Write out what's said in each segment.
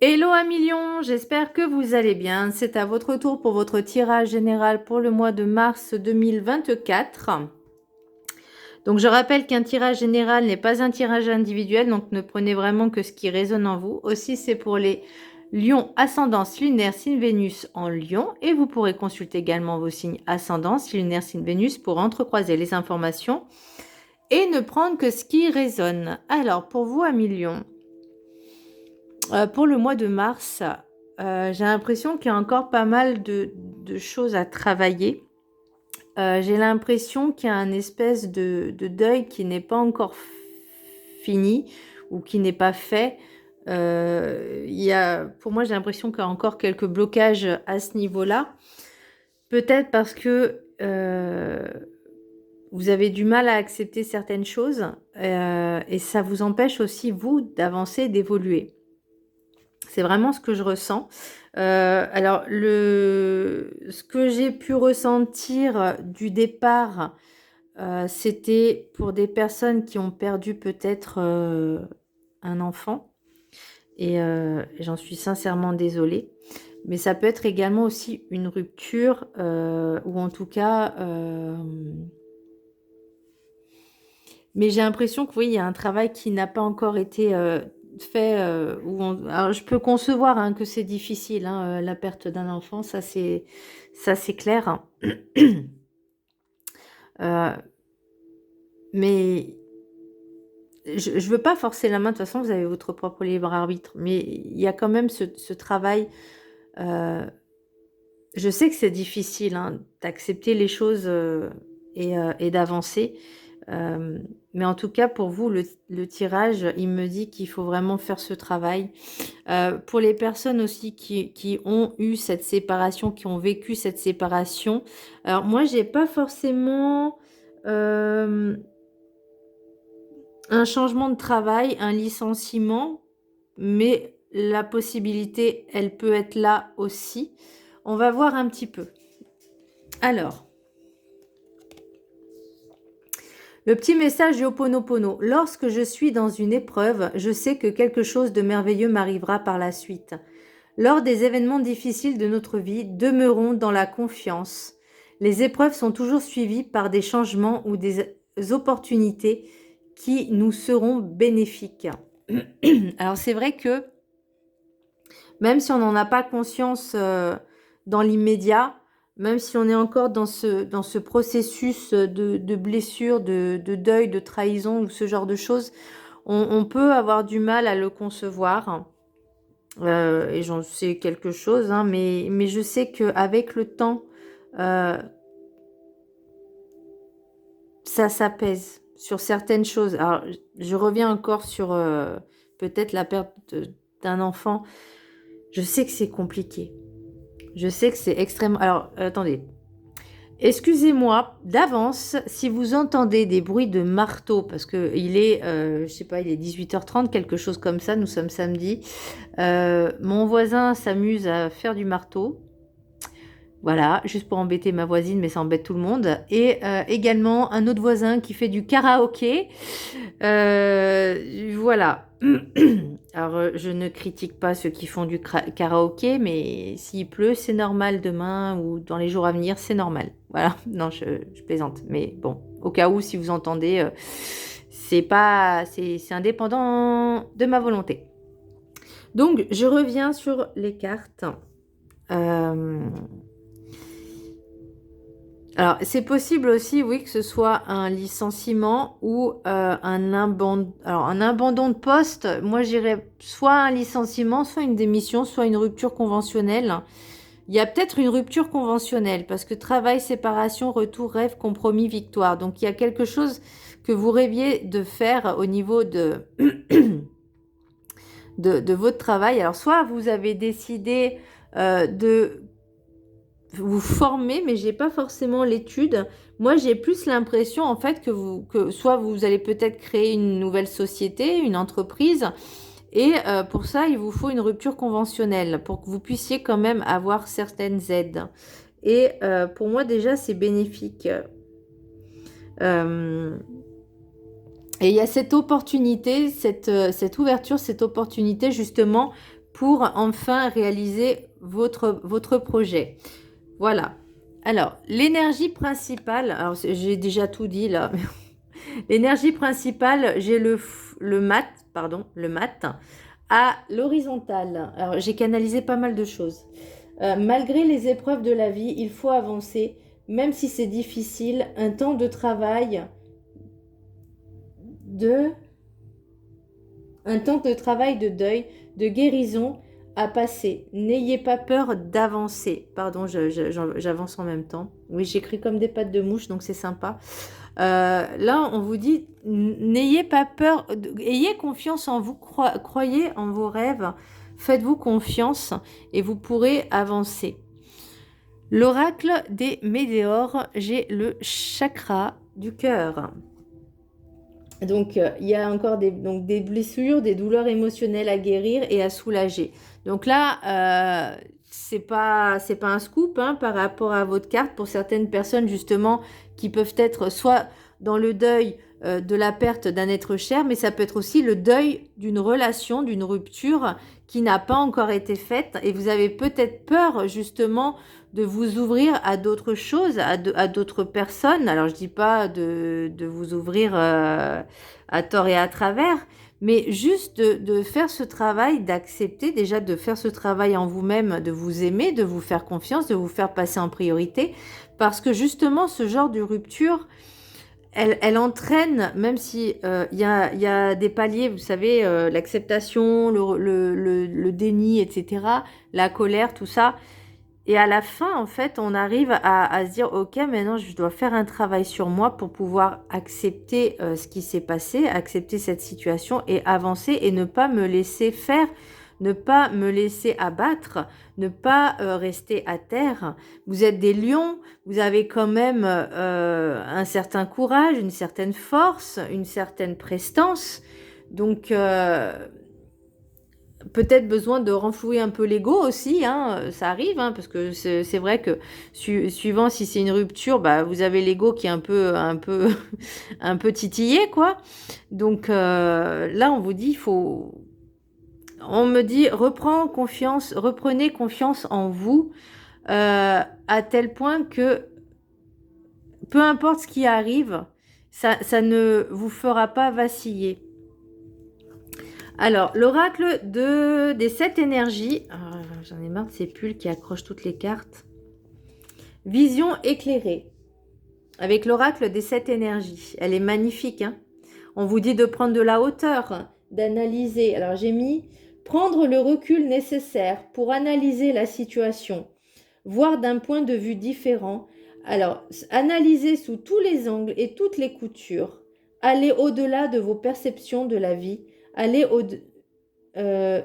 Hello à millions, j'espère que vous allez bien. C'est à votre tour pour votre tirage général pour le mois de mars 2024. Donc je rappelle qu'un tirage général n'est pas un tirage individuel, donc ne prenez vraiment que ce qui résonne en vous. Aussi c'est pour les lions ascendance lunaire signe Vénus en lion, et vous pourrez consulter également vos signes ascendance lunaire signe Vénus pour entrecroiser les informations et ne prendre que ce qui résonne. Alors pour vous à millions, pour le mois de mars, j'ai l'impression qu'il y a encore pas mal de choses à travailler. J'ai l'impression qu'il y a un espèce de deuil qui n'est pas encore fini ou qui n'est pas fait. Pour moi, j'ai l'impression qu'il y a encore quelques blocages à ce niveau-là. Peut-être parce que vous avez du mal à accepter certaines choses et ça vous empêche aussi, vous, d'avancer, d'évoluer. C'est vraiment ce que je ressens. Alors, ce que j'ai pu ressentir du départ, c'était pour des personnes qui ont perdu peut-être un enfant. Et j'en suis sincèrement désolée. Mais ça peut être également aussi une rupture, ou en tout cas... mais j'ai l'impression que oui, il y a un travail qui n'a pas encore été fait. Alors, je peux concevoir hein, que c'est difficile, hein, la perte d'un enfant, ça c'est clair. Mais je ne veux pas forcer la main, de toute façon vous avez votre propre libre arbitre, mais il y a quand même ce travail. Je sais que c'est difficile hein, d'accepter les choses et d'avancer. Mais en tout cas, pour vous, le tirage, il me dit qu'il faut vraiment faire ce travail. Pour les personnes aussi qui ont eu cette séparation, qui ont vécu cette séparation, alors moi, j'ai pas forcément un changement de travail, un licenciement, mais la possibilité, elle peut être là aussi. On va voir un petit peu. Alors, le petit message du Ho'oponopono. Lorsque je suis dans une épreuve, je sais que quelque chose de merveilleux m'arrivera par la suite. Lors des événements difficiles de notre vie, demeurons dans la confiance. Les épreuves sont toujours suivies par des changements ou des opportunités qui nous seront bénéfiques. Alors c'est vrai que même si on n'en a pas conscience dans l'immédiat, même si on est encore dans ce processus de blessure, de deuil, de trahison ou ce genre de choses, on peut avoir du mal à le concevoir. Et j'en sais quelque chose, hein, mais je sais qu'avec le temps, ça s'apaise sur certaines choses. Alors, je reviens encore sur peut-être la perte d'un enfant. Je sais que c'est compliqué. Je sais que c'est extrêmement... Alors, attendez. Excusez-moi d'avance si vous entendez des bruits de marteau, parce qu'il est, je sais pas, il est 18h30, quelque chose comme ça, nous sommes samedi. Mon voisin s'amuse à faire du marteau. Voilà, juste pour embêter ma voisine, mais ça embête tout le monde. Et également un autre voisin qui fait du karaoké. Voilà. Alors, je ne critique pas ceux qui font du karaoké, mais s'il pleut, c'est normal demain ou dans les jours à venir, c'est normal. Voilà, non, je plaisante. Mais bon, au cas où, si vous entendez, c'est indépendant de ma volonté. Donc, je reviens sur les cartes. Alors, c'est possible aussi, oui, que ce soit un licenciement ou un abandon de poste. Moi, j'irais soit un licenciement, soit une démission, soit une rupture conventionnelle. Il y a peut-être une rupture conventionnelle parce que travail, séparation, retour, rêve, compromis, victoire. Donc, il y a quelque chose que vous rêviez de faire au niveau de votre travail. Alors, soit vous avez décidé de vous former, mais j'ai pas forcément l'étude. Moi, j'ai plus l'impression en fait que soit vous allez peut-être créer une nouvelle société, une entreprise, et pour ça, il vous faut une rupture conventionnelle pour que vous puissiez quand même avoir certaines aides. Et pour moi, déjà, c'est bénéfique. Et il y a cette opportunité, cette ouverture, cette opportunité justement pour enfin réaliser votre projet. Voilà. Alors, l'énergie principale, alors j'ai déjà tout dit là. L'énergie principale, j'ai le mat, le mat à l'horizontale. Alors, j'ai canalisé pas mal de choses. Malgré les épreuves de la vie, il faut avancer, même si c'est difficile. Un temps de travail de deuil, de guérison à passer. N'ayez pas peur d'avancer. Pardon, j'avance en même temps. Oui, j'écris comme des pattes de mouche, donc c'est sympa. Là, on vous dit, n'ayez pas peur, ayez confiance en vous, croyez en vos rêves, faites-vous confiance et vous pourrez avancer. L'oracle des météores, j'ai le chakra du cœur. Donc, il y a encore des blessures, des douleurs émotionnelles à guérir et à soulager. Donc là, c'est pas un scoop hein, par rapport à votre carte. Pour certaines personnes, justement, qui peuvent être soit dans le deuil de la perte d'un être cher, mais ça peut être aussi le deuil d'une relation, d'une rupture qui n'a pas encore été faite. Et vous avez peut-être peur, justement, de vous ouvrir à d'autres choses, à d'autres personnes. Alors, je dis pas de vous ouvrir à tort et à travers, mais juste de faire ce travail, d'accepter déjà de faire ce travail en vous-même, de vous aimer, de vous faire confiance, de vous faire passer en priorité, parce que justement, ce genre de rupture, elle entraîne, même si y a des paliers, vous savez, l'acceptation, le déni, etc., la colère, tout ça. Et à la fin, en fait, on arrive à se dire, ok, maintenant, je dois faire un travail sur moi pour pouvoir accepter ce qui s'est passé, accepter cette situation et avancer et ne pas me laisser faire, ne pas me laisser abattre, ne pas rester à terre. Vous êtes des lions, vous avez quand même un certain courage, une certaine force, une certaine prestance. Donc, peut-être besoin de renflouer un peu l'ego aussi, hein, ça arrive, hein, parce que c'est vrai que suivant si c'est une rupture, bah, vous avez l'ego qui est un peu, un peu titillé, quoi. Donc là, on vous dit, on me dit, reprenez confiance en vous, à tel point que peu importe ce qui arrive, ça ne vous fera pas vaciller. Alors, l'oracle des 7 énergies. J'en ai marre de ces pulls qui accrochent toutes les cartes. Vision éclairée. Avec l'oracle des 7 énergies. Elle est magnifique. Hein, on vous dit de prendre de la hauteur, d'analyser. Alors, j'ai mis prendre le recul nécessaire pour analyser la situation. Voir d'un point de vue différent. Alors, analyser sous tous les angles et toutes les coutures. Aller au-delà de vos perceptions de la vie. Aller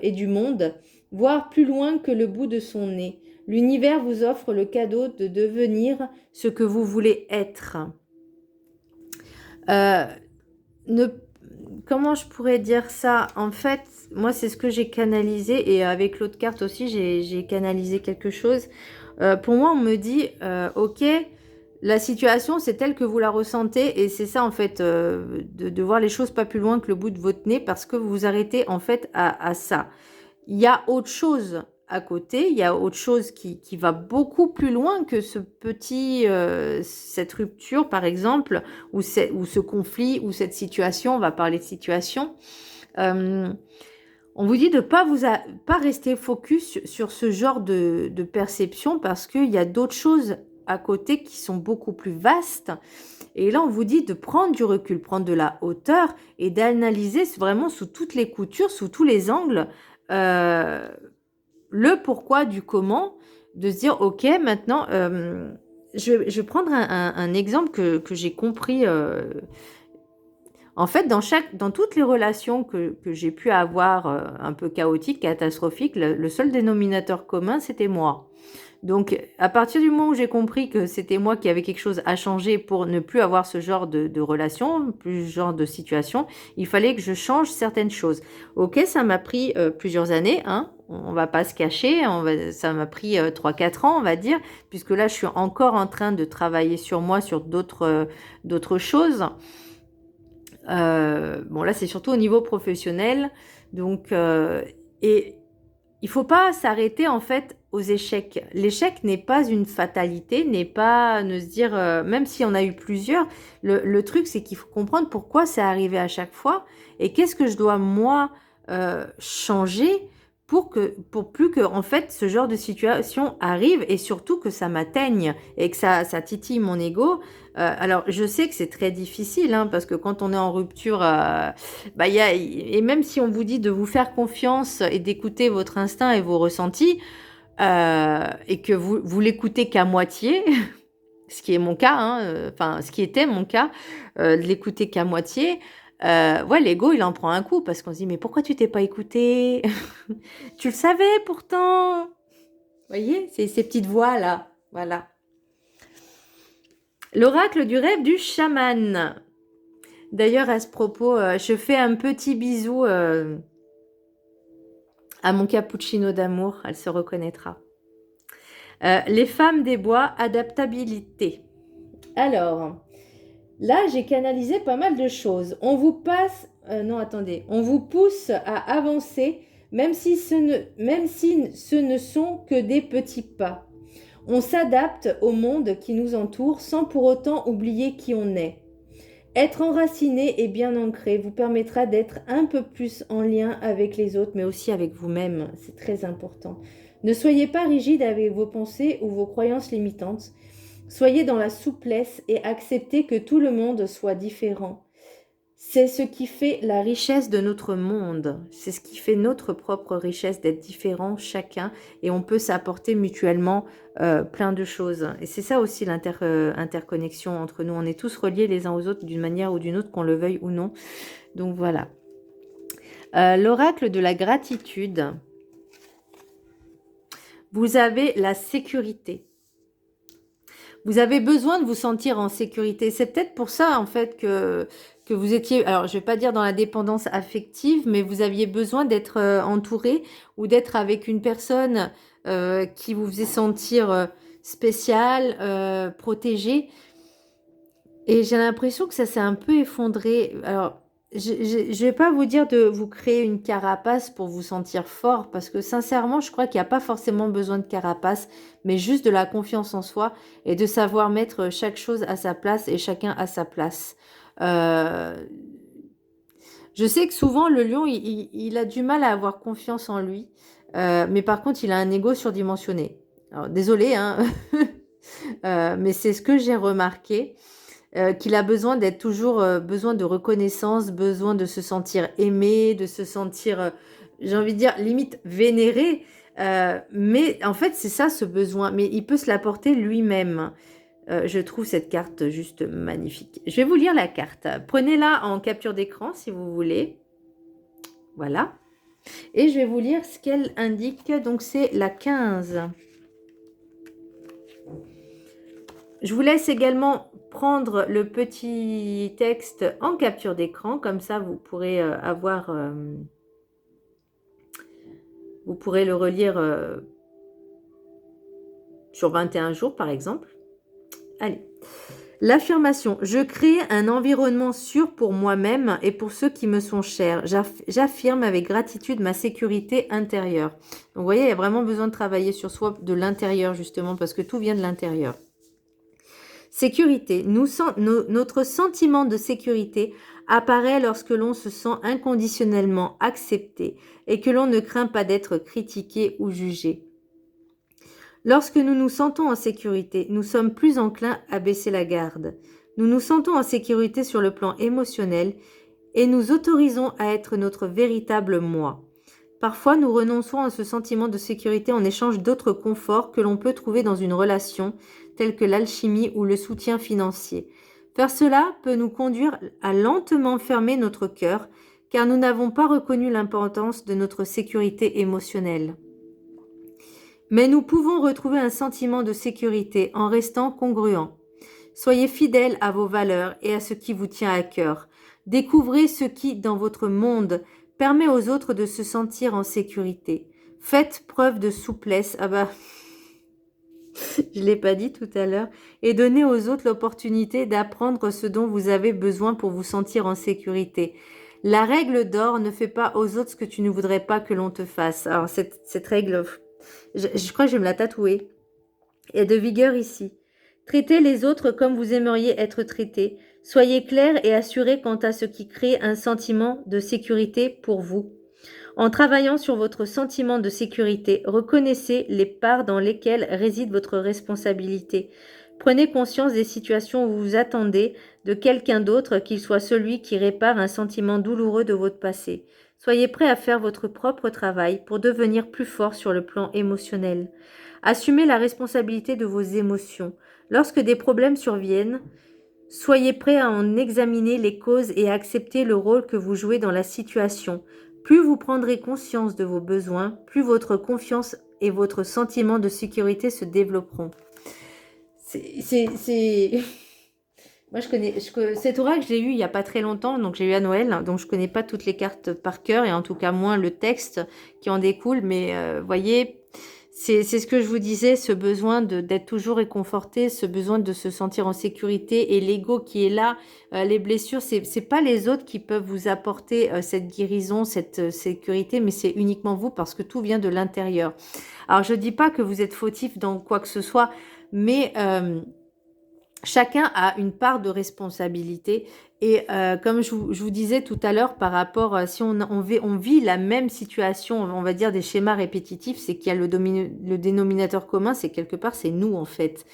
et du monde, voir plus loin que le bout de son nez. L'univers vous offre le cadeau de devenir ce que vous voulez être. Comment je pourrais dire ça? En fait, moi, c'est ce que j'ai canalisé et avec l'autre carte aussi, j'ai canalisé quelque chose. Pour moi, on me dit, ok, la situation, c'est telle que vous la ressentez et c'est ça, en fait, de voir les choses pas plus loin que le bout de votre nez parce que vous vous arrêtez, en fait, à ça. Il y a autre chose à côté, il y a autre chose qui va beaucoup plus loin que cette rupture, par exemple, ou ce conflit, ou cette situation, on va parler de situation. On vous dit de ne pas rester focus sur ce genre de perception parce qu'il y a d'autres choses à côté qui sont beaucoup plus vastes. Et là, on vous dit de prendre du recul, prendre de la hauteur et d'analyser vraiment sous toutes les coutures, sous tous les angles, le pourquoi du comment, de se dire, ok, maintenant, je vais prendre un exemple que j'ai compris. En fait, dans toutes les relations que j'ai pu avoir un peu chaotiques, catastrophiques, le seul dénominateur commun, c'était moi. Donc, à partir du moment où j'ai compris que c'était moi qui avait quelque chose à changer pour ne plus avoir ce genre de relation, plus ce genre de situation, il fallait que je change certaines choses. Ok, ça m'a pris plusieurs années, hein, on va pas se cacher, ça m'a pris 3-4 ans, on va dire, puisque là, je suis encore en train de travailler sur moi, sur d'autres choses. Bon, là, c'est surtout au niveau professionnel. Donc, et il faut pas s'arrêter en fait aux échecs. L'échec n'est pas une fatalité, n'est pas ne se dire, même si on a eu plusieurs, le truc c'est qu'il faut comprendre pourquoi c'est arrivé à chaque fois et qu'est-ce que je dois moi changer pour plus que en fait ce genre de situation arrive et surtout que ça m'atteigne et que ça titille mon ego. Alors je sais que c'est très difficile hein, parce que quand on est en rupture, bah, et même si on vous dit de vous faire confiance et d'écouter votre instinct et vos ressentis, et que vous l'écoutez qu'à moitié, ce qui est mon cas, hein, enfin ce qui était mon cas, de l'écouter qu'à moitié, ouais, l'ego il en prend un coup parce qu'on se dit mais pourquoi tu t'es pas écouté? Tu le savais pourtant. Vous voyez, c'est ces petites voix là, voilà. L'oracle du rêve du chaman. D'ailleurs, à ce propos, je fais un petit bisou à mon cappuccino d'amour, elle se reconnaîtra. Les femmes des bois, adaptabilité. Alors, là, j'ai canalisé pas mal de choses. On vous passe... non, attendez. On vous pousse à avancer, même si ce ne sont que des petits pas. On s'adapte au monde qui nous entoure sans pour autant oublier qui on est. Être enraciné et bien ancré vous permettra d'être un peu plus en lien avec les autres, mais aussi avec vous-même. C'est très important. Ne soyez pas rigide avec vos pensées ou vos croyances limitantes. Soyez dans la souplesse et acceptez que tout le monde soit différent. C'est ce qui fait la richesse de notre monde. C'est ce qui fait notre propre richesse d'être différents chacun et on peut s'apporter mutuellement plein de choses. Et c'est ça aussi l'interconnexion entre nous. On est tous reliés les uns aux autres d'une manière ou d'une autre, qu'on le veuille ou non. Donc voilà. L'oracle de la gratitude. Vous avez la sécurité. Vous avez besoin de vous sentir en sécurité. C'est peut-être pour ça, en fait, que vous étiez, alors je ne vais pas dire dans la dépendance affective, mais vous aviez besoin d'être entouré ou d'être avec une personne qui vous faisait sentir spécial, protégé. Et j'ai l'impression que ça s'est un peu effondré. Alors, je ne vais pas vous dire de vous créer une carapace pour vous sentir fort, parce que sincèrement, je crois qu'il n'y a pas forcément besoin de carapace, mais juste de la confiance en soi et de savoir mettre chaque chose à sa place et chacun à sa place. Je sais que souvent, le lion, il a du mal à avoir confiance en lui, mais par contre, il a un ego surdimensionné. Alors, désolé, hein, mais c'est ce que j'ai remarqué. Qu'il a besoin d'être toujours, besoin de reconnaissance, besoin de se sentir aimé, de se sentir, j'ai envie de dire, limite vénéré. Mais en fait, c'est ça ce besoin. Mais il peut se l'apporter lui-même. Je trouve cette carte juste magnifique. Je vais vous lire la carte. Prenez-la en capture d'écran si vous voulez. Voilà. Et je vais vous lire ce qu'elle indique. Donc, c'est la 15. Je vous laisse également prendre le petit texte en capture d'écran, comme ça vous pourrez vous pourrez le relire sur 21 jours par exemple. Allez, l'affirmation: je crée un environnement sûr pour moi-même et pour ceux qui me sont chers. J'affirme avec gratitude ma sécurité intérieure. Donc vous voyez, il y a vraiment besoin de travailler sur soi de l'intérieur justement, parce que tout vient de l'intérieur. Sécurité. Notre sentiment de sécurité apparaît lorsque l'on se sent inconditionnellement accepté et que l'on ne craint pas d'être critiqué ou jugé. Lorsque nous nous sentons en sécurité, nous sommes plus enclins à baisser la garde. Nous nous sentons en sécurité sur le plan émotionnel et nous autorisons à être notre véritable moi. Parfois, nous renonçons à ce sentiment de sécurité en échange d'autres conforts que l'on peut trouver dans une relation, tels que l'alchimie ou le soutien financier. Faire cela peut nous conduire à lentement fermer notre cœur, car nous n'avons pas reconnu l'importance de notre sécurité émotionnelle. Mais nous pouvons retrouver un sentiment de sécurité en restant congruents. Soyez fidèles à vos valeurs et à ce qui vous tient à cœur. Découvrez ce qui, dans votre monde, permet aux autres de se sentir en sécurité. Faites preuve de souplesse. Ah bah, je ne l'ai pas dit tout à l'heure. Et donnez aux autres l'opportunité d'apprendre ce dont vous avez besoin pour vous sentir en sécurité. La règle d'or, ne fais pas aux autres ce que tu ne voudrais pas que l'on te fasse. Alors, cette règle, je crois que je vais me la tatouer. Il y a de vigueur ici. Traitez les autres comme vous aimeriez être traités. Soyez clair et assuré quant à ce qui crée un sentiment de sécurité pour vous. En travaillant sur votre sentiment de sécurité, reconnaissez les parts dans lesquelles réside votre responsabilité. Prenez conscience des situations où vous attendez de quelqu'un d'autre qu'il soit celui qui répare un sentiment douloureux de votre passé. Soyez prêt à faire votre propre travail pour devenir plus fort sur le plan émotionnel. Assumez la responsabilité de vos émotions. Lorsque des problèmes surviennent, soyez prêt à en examiner les causes et à accepter le rôle que vous jouez dans la situation. Plus vous prendrez conscience de vos besoins, plus votre confiance et votre sentiment de sécurité se développeront. Moi, cet oracle, je l'ai eu il n'y a pas très longtemps, donc j'ai eu à Noël, donc je ne connais pas toutes les cartes par cœur, et en tout cas moins le texte qui en découle, mais voyez, c'est ce que je vous disais, ce besoin d'être toujours réconforté, ce besoin de se sentir en sécurité, et l'ego qui est là, les blessures, c'est pas les autres qui peuvent vous apporter cette guérison, cette sécurité, mais c'est uniquement vous, parce que tout vient de l'intérieur. Alors, je dis pas que vous êtes fautif dans quoi que ce soit, mais chacun a une part de responsabilité et comme je vous disais tout à l'heure par rapport, si on vit la même situation, on va dire des schémas répétitifs, c'est qu'il y a le dénominateur commun, c'est quelque part, c'est nous en fait.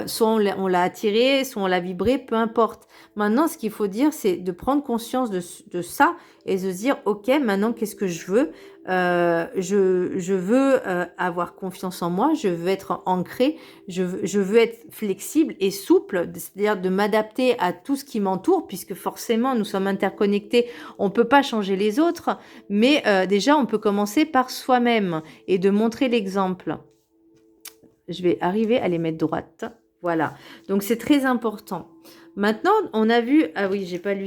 Soit on l'a attiré, soit on l'a vibré, peu importe. Maintenant, ce qu'il faut dire, c'est de prendre conscience de ça et de se dire, ok, maintenant, qu'est-ce que je veux je veux avoir confiance en moi, je veux être ancré, je veux être flexible et souple, c'est-à-dire de m'adapter à tout ce qui m'entoure, puisque forcément, nous sommes interconnectés, on ne peut pas changer les autres, mais déjà, on peut commencer par soi-même et de montrer l'exemple. Je vais arriver à les mettre droites. Voilà. Donc, c'est très important. Maintenant, on a vu... Ah oui, j'ai pas lu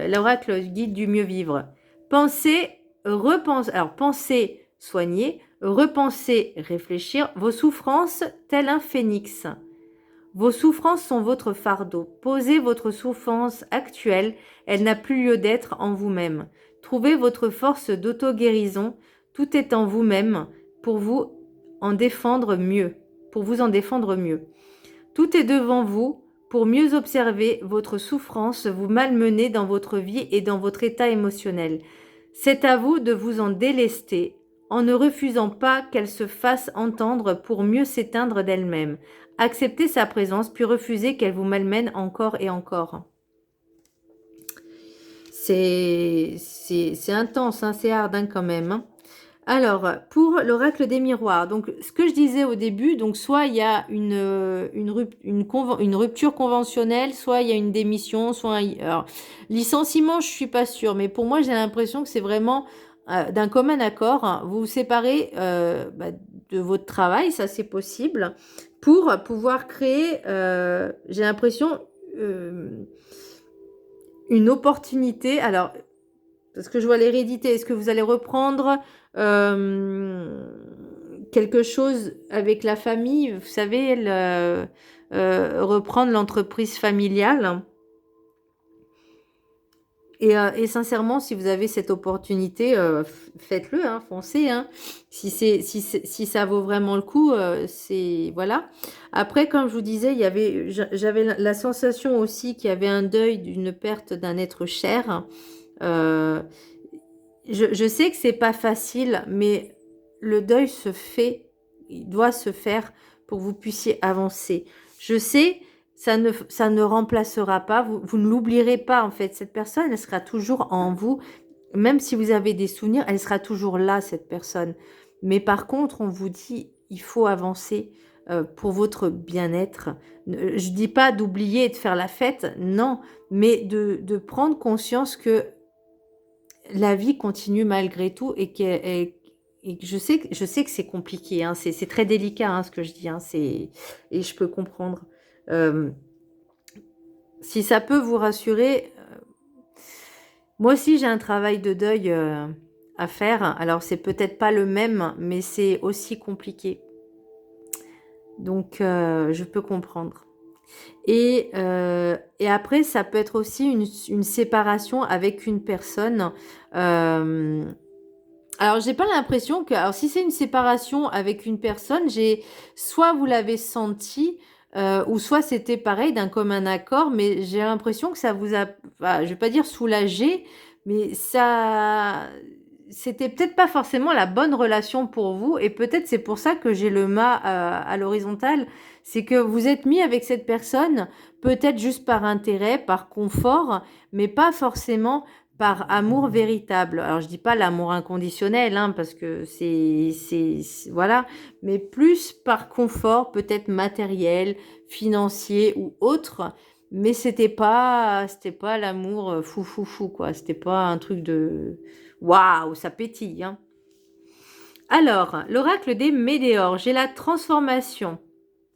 l'oracle guide du mieux vivre. Penser, repenser... Alors, penser, soigner. Repenser, réfléchir. Vos souffrances, tel un phénix. Vos souffrances sont votre fardeau. Posez votre souffrance actuelle. Elle n'a plus lieu d'être en vous-même. Trouvez votre force d'auto-guérison. Tout est en vous-même pour vous en défendre mieux. Pour vous en défendre mieux. Tout est devant vous pour mieux observer votre souffrance vous malmener dans votre vie et dans votre état émotionnel. C'est à vous de vous en délester en ne refusant pas qu'elle se fasse entendre pour mieux s'éteindre d'elle-même. Acceptez sa présence puis refusez qu'elle vous malmène encore et encore. C'est intense, hein, c'est hard hein, quand même. Hein. Alors, pour l'oracle des miroirs, donc ce que je disais au début, donc soit il y a une rupture conventionnelle, soit il y a une démission, soit alors, licenciement, je suis pas sûre, mais pour moi j'ai l'impression que c'est vraiment d'un commun accord, hein, vous vous séparez de votre travail, ça c'est possible, pour pouvoir créer, j'ai l'impression, une opportunité, alors parce que je vois l'hérédité, est-ce que vous allez reprendre quelque chose avec la famille, vous savez, reprendre l'entreprise familiale. Et sincèrement, si vous avez cette opportunité, faites-le, hein, foncez. Hein. Si ça vaut vraiment le coup, c'est voilà. Après, comme je vous disais, j'avais la sensation aussi qu'il y avait un deuil d'une perte d'un être cher. Je sais que c'est pas facile, mais le deuil se fait, il doit se faire pour que vous puissiez avancer. Je sais, ça ne remplacera pas, vous ne l'oublierez pas en fait. Cette personne, elle sera toujours en vous, même si vous avez des souvenirs, elle sera toujours là, cette personne. Mais par contre, on vous dit, il faut avancer pour votre bien-être. Je dis pas d'oublier et de faire la fête, non, mais de prendre conscience que la vie continue malgré tout et que je sais que c'est compliqué, hein, c'est très délicat hein, ce que je dis, hein, et je peux comprendre. Si ça peut vous rassurer, moi aussi j'ai un travail de deuil à faire. Alors c'est peut-être pas le même, mais c'est aussi compliqué. Donc je peux comprendre. Et après, ça peut être aussi une séparation avec une personne. Alors, j'ai pas l'impression que... Alors, si c'est une séparation avec une personne, soit vous l'avez senti, ou soit c'était pareil, d'un commun accord, mais j'ai l'impression que ça vous a... Enfin, je vais pas dire soulagé, mais ça... C'était peut-être pas forcément la bonne relation pour vous, et peut-être c'est pour ça que j'ai le mât à l'horizontale, c'est que vous êtes mis avec cette personne, peut-être juste par intérêt, par confort, mais pas forcément par amour véritable. Alors, je dis pas l'amour inconditionnel, hein, parce que voilà, mais plus par confort, peut-être matériel, financier ou autre, mais c'était pas l'amour fou, fou, fou, quoi. C'était pas un truc de waouh, ça pétille, hein. Alors, l'oracle des météores, j'ai la transformation.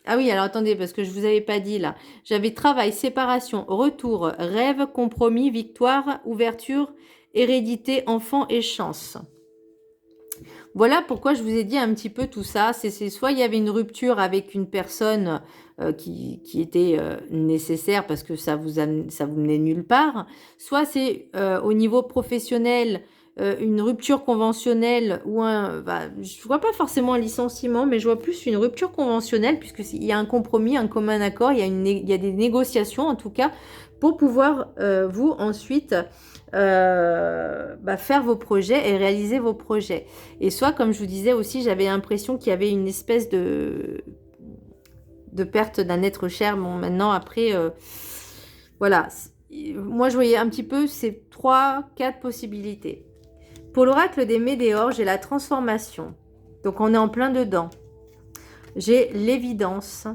Ah oui, alors attendez, parce que je vous avais pas dit là. J'avais travail, séparation, retour, rêve, compromis, victoire, ouverture, hérédité, enfant et chance. Voilà pourquoi je vous ai dit un petit peu tout ça. C'est soit il y avait une rupture avec une personne qui était nécessaire parce que ça vous menait nulle part, soit c'est au niveau professionnel une rupture conventionnelle ou je vois pas forcément un licenciement, mais je vois plus une rupture conventionnelle puisqu'il y a un compromis, un commun accord, il y a des négociations en tout cas pour pouvoir vous ensuite faire vos projets et réaliser vos projets. Et soit, comme je vous disais aussi, j'avais l'impression qu'il y avait une espèce de perte d'un être cher. Bon, maintenant, après, voilà. Moi, je voyais un petit peu ces 3-4 possibilités. Pour l'oracle des météores, j'ai la transformation. Donc, on est en plein dedans. J'ai l'évidence.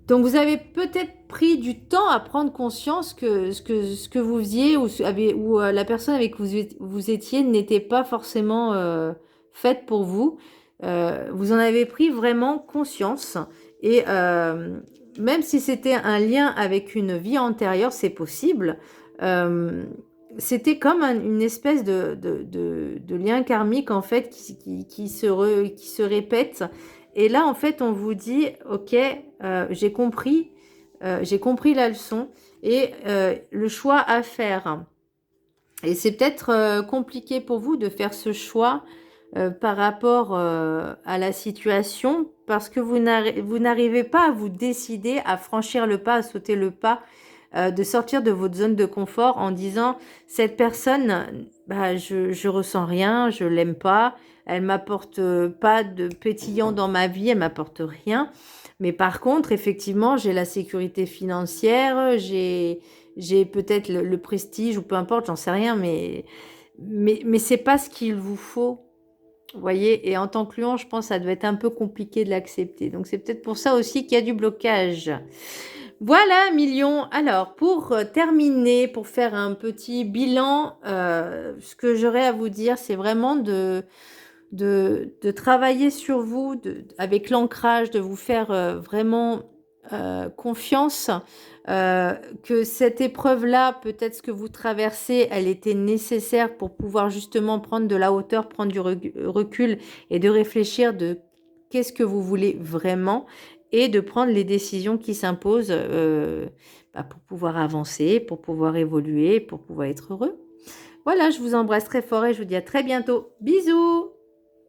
Donc, vous avez peut-être pris du temps à prendre conscience que ce que vous faisiez ou la personne avec qui vous étiez n'était pas forcément faite pour vous. Vous en avez pris vraiment conscience. Et même si c'était un lien avec une vie antérieure, c'est possible. C'était comme une espèce de lien karmique en fait qui se répète. Et là, en fait, on vous dit, ok, j'ai compris la leçon et le choix à faire. Et c'est peut-être compliqué pour vous de faire ce choix par rapport à la situation parce que vous n'arrivez pas à vous décider à franchir le pas, à sauter le pas, de sortir de votre zone de confort en disant cette personne, je ressens rien, je l'aime pas, elle m'apporte pas de pétillant dans ma vie, elle m'apporte rien. Mais par contre, effectivement, j'ai la sécurité financière, j'ai peut-être le prestige ou peu importe, j'en sais rien, mais c'est pas ce qu'il vous faut. Vous voyez, et en tant que lion, je pense que ça doit être un peu compliqué de l'accepter. Donc c'est peut-être pour ça aussi qu'il y a du blocage. Voilà, millions. Alors, pour terminer, pour faire un petit bilan, ce que j'aurais à vous dire, c'est vraiment de travailler sur vous, avec l'ancrage, de vous faire vraiment confiance, que cette épreuve-là, peut-être ce que vous traversez, elle était nécessaire pour pouvoir justement prendre de la hauteur, prendre du recul et de réfléchir de qu'est-ce que vous voulez vraiment et de prendre les décisions qui s'imposent pour pouvoir avancer, pour pouvoir évoluer, pour pouvoir être heureux. Voilà, je vous embrasse très fort et je vous dis à très bientôt. Bisous!